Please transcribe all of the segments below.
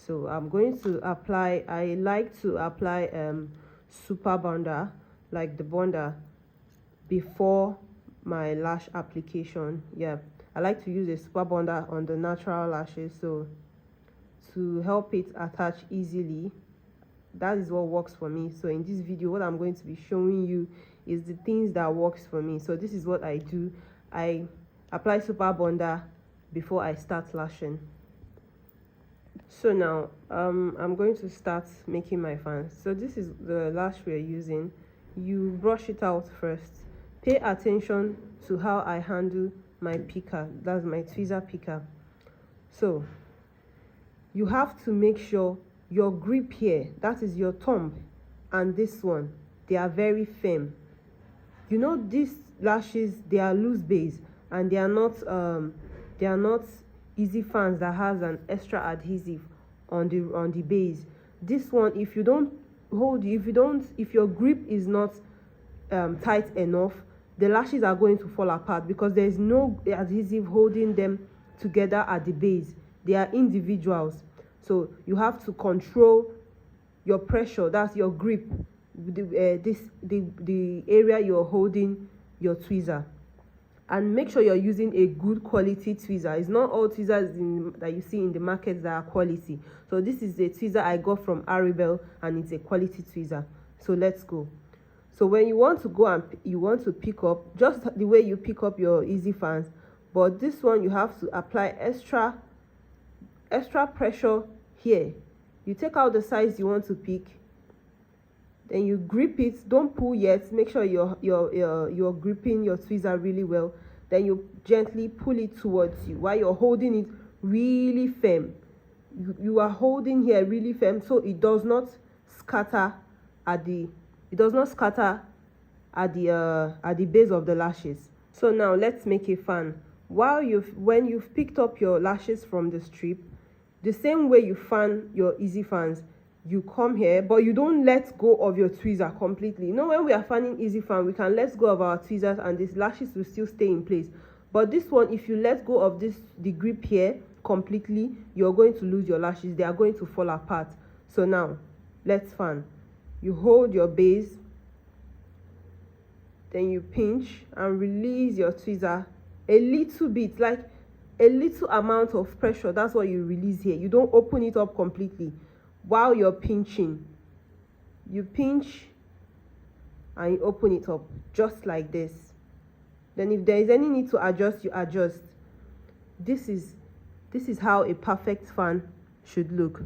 So I'm going to apply, I like to apply super bonder, like the bonder, before my lash application. Yeah, I like to use a super bonder on the natural lashes, so to help it attach easily. That is what works for me. So in this video, what I'm going to be showing you is the things that works for me. So this is what I do. I apply super bonder before I start lashing. So now I'm going to start making my fans. So this is the lash we're using. You brush it out first. Pay attention to how I handle my picker. That's my tweezer picker. So you have to make sure your grip here, that is your thumb, and this one, they are very firm. You know, these lashes, they are loose base, and they are not easy fans that has an extra adhesive on the base. This one, if you don't hold, if your grip is not tight enough, the lashes are going to fall apart because there is no adhesive holding them together at the base. They are individuals, so you have to control your pressure, that's your grip, the area you're holding your tweezer, and make sure you're using a good quality tweezer. It's not all tweezers that you see in the market that are quality. So this is a tweezer I got from Aribel, and it's a quality tweezer. So let's go. So when you want to go and you want to pick up, just the way you pick up your easy fans, but this one you have to apply extra pressure here. You take out the size you want to pick, then you grip it. Don't pull yet. Make sure you're gripping your tweezer really well. Then you gently pull it towards you while you're holding it really firm. You are holding here really firm, so it does not scatter at the base of the lashes. So now let's make a fan. When you've picked up your lashes from the strip, the same way you fan your easy fans, you come here, but you don't let go of your tweezer completely. You know, when we are fanning easy fan, we can let go of our tweezers and these lashes will still stay in place. But this one, if you let go of the grip here completely, you're going to lose your lashes. They are going to fall apart. So now let's fan. You hold your base, then you pinch and release your tweezer a little bit, like a little amount of pressure. That's what you release here. You don't open it up completely. While you're pinching, you pinch and you open it up just like this. Then if there is any need to adjust, you adjust. This is how a perfect fan should look.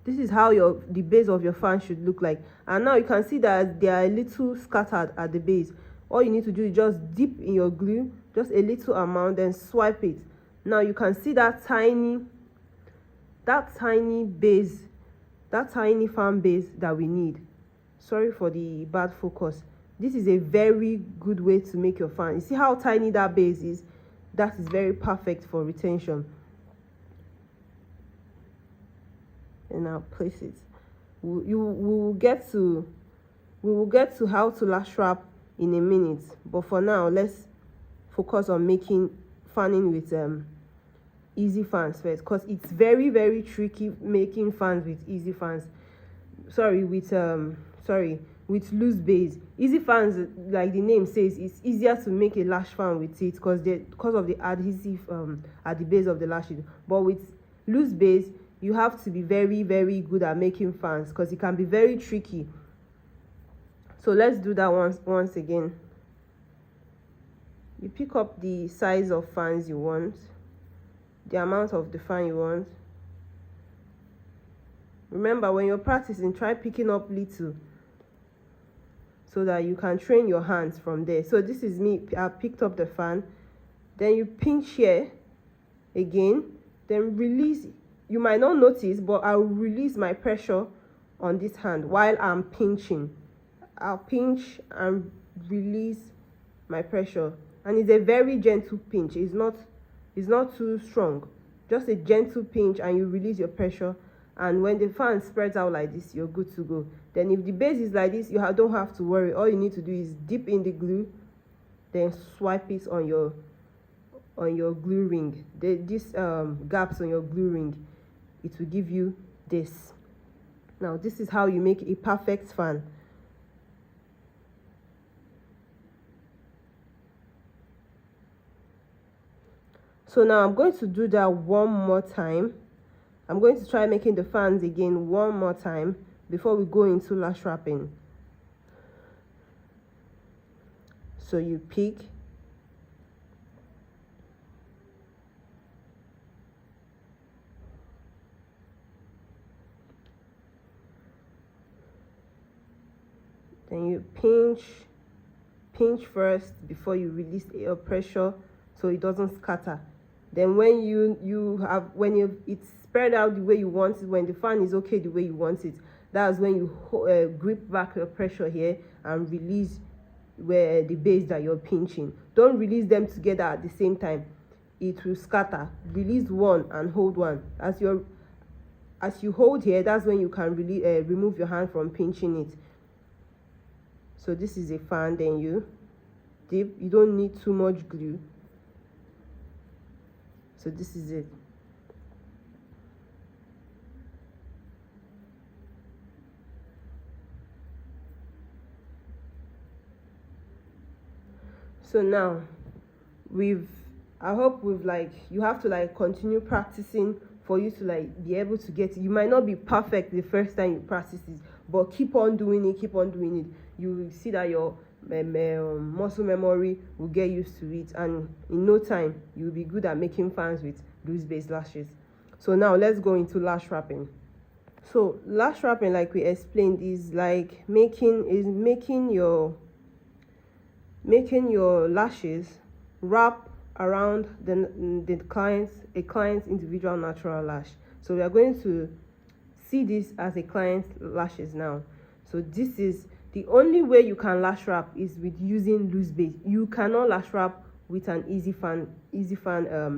This is how the base of your fan should look like. And now you can see that they are a little scattered at the base. All you need to do is just dip in your glue, just a little amount, then swipe it. Now you can see that tiny base, that tiny fan base that we need. Sorry for the bad focus. This is a very good way to make your fan. You see how tiny that base is? That is very perfect for retention. And I'll place it. We will get to how to lash wrap in a minute, but for now let's focus on fanning with easy fans first, because it's very, very tricky making fans with easy fans. With loose base. Easy fans, like the name says, it's easier to make a lash fan with it because of the adhesive at the base of the lashes. But with loose base, you have to be very, very good at making fans because it can be very tricky. So let's do that once again. You pick up the size of fans you want, the amount of the fan you want. Remember, when you're practicing, try picking up little so that you can train your hands from there. So this is me. I picked up the fan. Then you pinch here again, then release. You might not notice, but I will release my pressure on this hand while I'm pinching. I'll pinch and release my pressure, and it's a very gentle pinch. It's not too strong, just a gentle pinch, and you release your pressure. And when the fan spreads out like this, you're good to go. Then if the base is like this, you don't have to worry. All you need to do is dip in the glue, then swipe it on your glue ring. These gaps on your glue ring, it will give you this. Now this is how you make a perfect fan. So now I'm going to do that one more time. I'm going to try making the fans again one more time before we go into lash wrapping. So you pick, then you pinch first before you release air pressure so it doesn't scatter. Then when it's spread out the way you want it, when the fan is okay the way you want it, that's when you grip back your pressure here and release where the base that you're pinching. Don't release them together at the same time, it will scatter. Release one and hold one. As you hold here, that's when you can really remove your hand from pinching it. So this is a fan. Then you dip. You don't need too much glue. So this is it. So now I hope you have to continue practicing for you to be able to get it. You might not be perfect the first time you practice it, but keep on doing it. You will see that your muscle memory will get used to it, and in no time you'll be good at making fans with loose base lashes. So now let's go into lash wrapping. So lash wrapping, like we explained, is like making your lashes wrap around a client's individual natural lash. So we are going to see this as a client's lashes now. So this is the only way you can lash wrap is with using loose base. You cannot lash wrap with an easy fan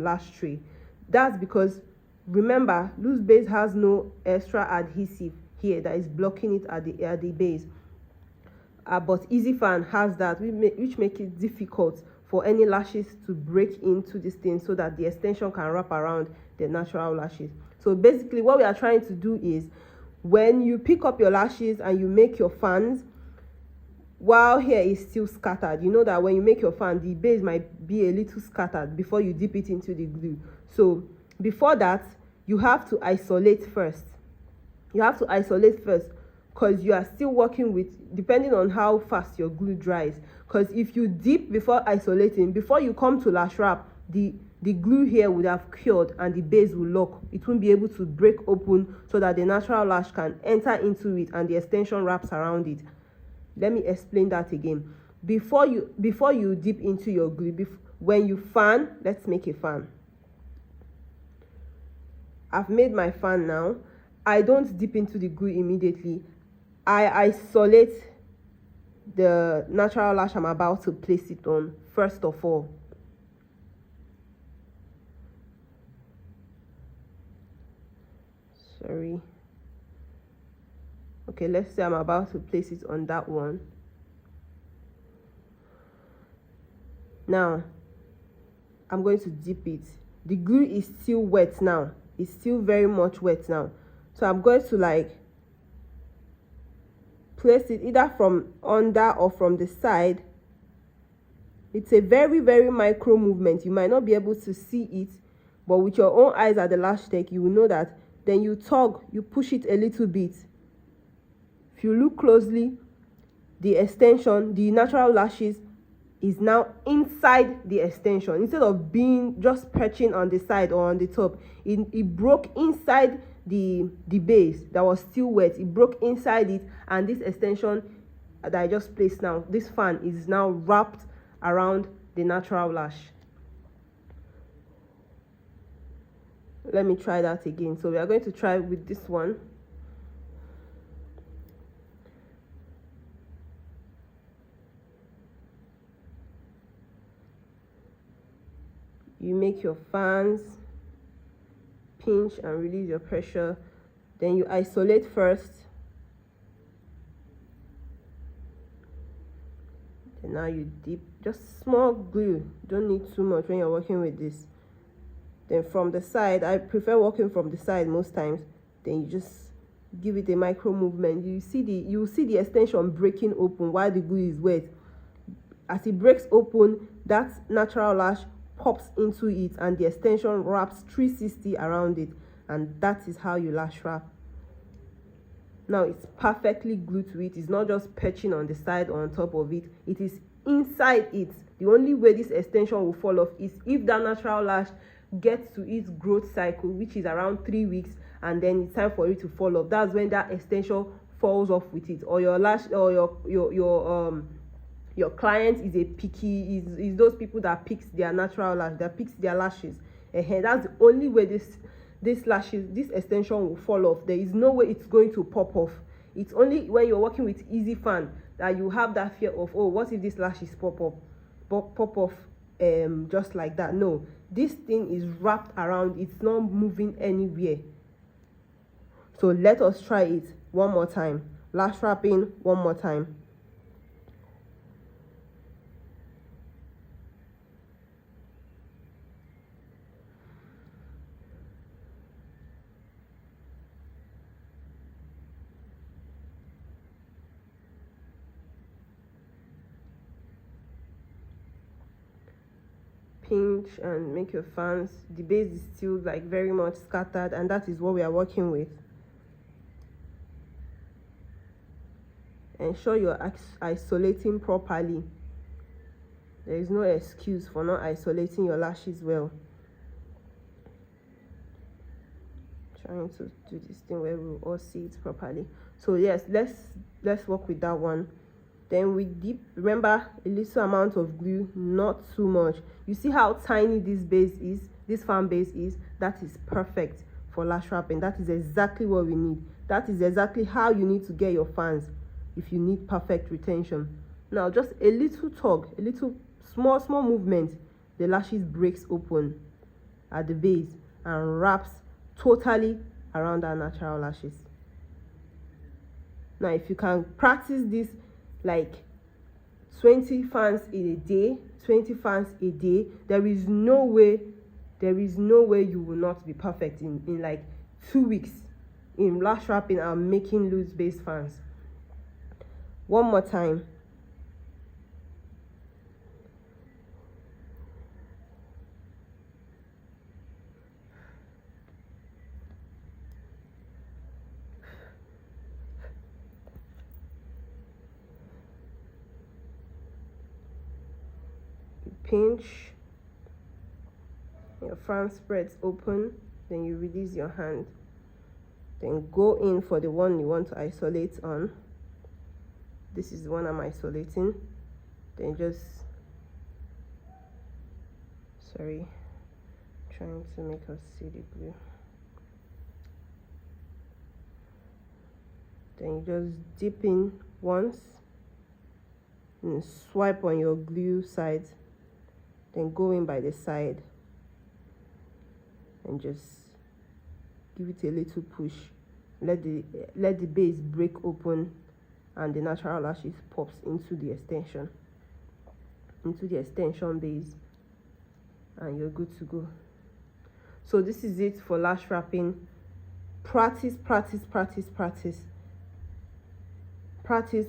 lash tray. That's because, remember, loose base has no extra adhesive here that is blocking it at the base. But easy fan has that, which make it difficult for any lashes to break into this thing so that the extension can wrap around the natural lashes. So basically what we are trying to do is, when you pick up your lashes and you make your fans, while hair is still scattered, you know that when you make your fan, the base might be a little scattered before you dip it into the glue. So before that, you have to isolate first. Because you are still working with, depending on how fast your glue dries. Because if you dip before isolating, before you come to lash wrap, the glue here would have cured and the base will lock. It won't be able to break open so that the natural lash can enter into it and the extension wraps around it. Let me explain that again. Before you dip into your glue, when you fan, let's make a fan. I've made my fan now. I don't dip into the glue immediately. I isolate the natural lash I'm about to place it on first of all. Sorry. Okay, let's say I'm about to place it on that one. Now I'm going to dip it. The glue is still wet now. It's still very much wet now. So I'm going to place it either from under or from the side. It's a very, very micro movement. You might not be able to see it, but with your own eyes at the lash tech, you will know that. Then you tug, you push it a little bit. If you look closely, the extension, the natural lashes, is now inside the extension. Instead of being just perching on the side or on the top, it broke inside the base that was still wet. It broke inside it, and this extension that I just placed now, this fan, is now wrapped around the natural lash. Let me try that again. So we are going to try with this one. You make your fans, pinch and release your pressure. Then you isolate first. And now you dip, just small glue. Don't need too much when you're working with this. Then from the side, I prefer working from the side most times. Then you just give it a micro movement. You see the extension breaking open while the glue is wet. As it breaks open, that natural lash pops into it and the extension wraps 360 around it, and that is how you lash wrap. Now it's perfectly glued to it. It's not just perching on the side or on top of it. It is inside it. The only way this extension will fall off is if that natural lash gets to its growth cycle, which is around 3 weeks, and then it's time for it to fall off. That's when that extension falls off with it. Or your lash, or your client is a picky, is those people that picks their natural lash, that picks their lashes. That's the only way this extension will fall off. There is no way it's going to pop off. It's only when you're working with easy fan that you have that fear of, oh, what if this lashes pop off just like that. No, this thing is wrapped around, it's not moving anywhere. So let us try it one more time. Lash wrapping one more time. Pinch and make your fans. The base is still like very much scattered, and that is what we are working with. Ensure you're isolating properly. There is no excuse for not isolating your lashes well. Trying to do this thing where we'll all see it properly. So yes, let's work with that one. Then we dip, remember, a little amount of glue, not too much. You see how tiny this base is, this fan base is? That is perfect for lash wrapping. That is exactly what we need. That is exactly how you need to get your fans if you need perfect retention. Now just a little tug, a little small movement, the lashes breaks open at the base and wraps totally around our natural lashes. Now if you can practice this like 20 fans in a day, 20 fans a day, there is no way you will not be perfect in like 2 weeks in lash wrapping and making loose base fans. One more time. Pinch, your fan spreads open, then you release your hand, then go in for the one you want to isolate on. This is the one I'm isolating. Then just trying to make us see the glue. Then you just dip in once and swipe on your glue side, then go in by the side and just give it a little push. Let the base break open and the natural lashes pops into the extension base, and you're good to go. So this is it for lash wrapping. Practice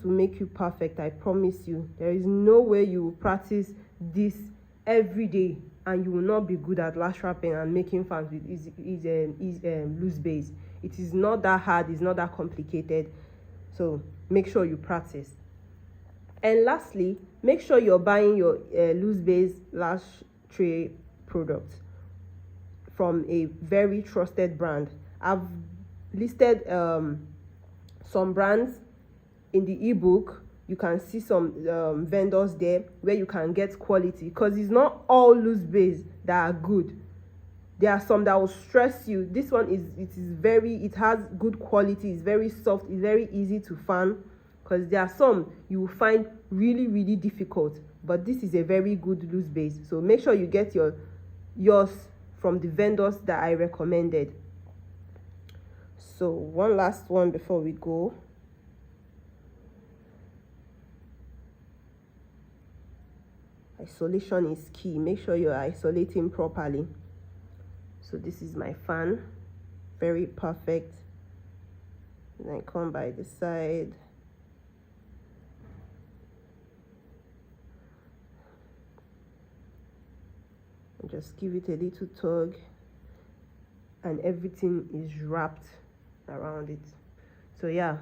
will make you perfect. I promise you. There is no way you will practice this every day and you will not be good at lash wrapping and making fans with loose base. It is not that hard, it's not that complicated. So make sure you practice. And lastly, make sure you're buying your loose base lash tray product from a very trusted brand. I've listed some brands in the ebook. You can see some vendors there where you can get quality, because it's not all loose base that are good. There are some that will stress you. This one it has good quality, it's very soft, it's very easy to fan, because there are some you will find really difficult, but this is a very good loose base. So make sure you get yours from the vendors that I recommended. So one last one before we go. Isolation is key. Make sure you're isolating properly. So this is my fan, very perfect. And I come by the side. And just give it a little tug, and everything is wrapped around it. So yeah.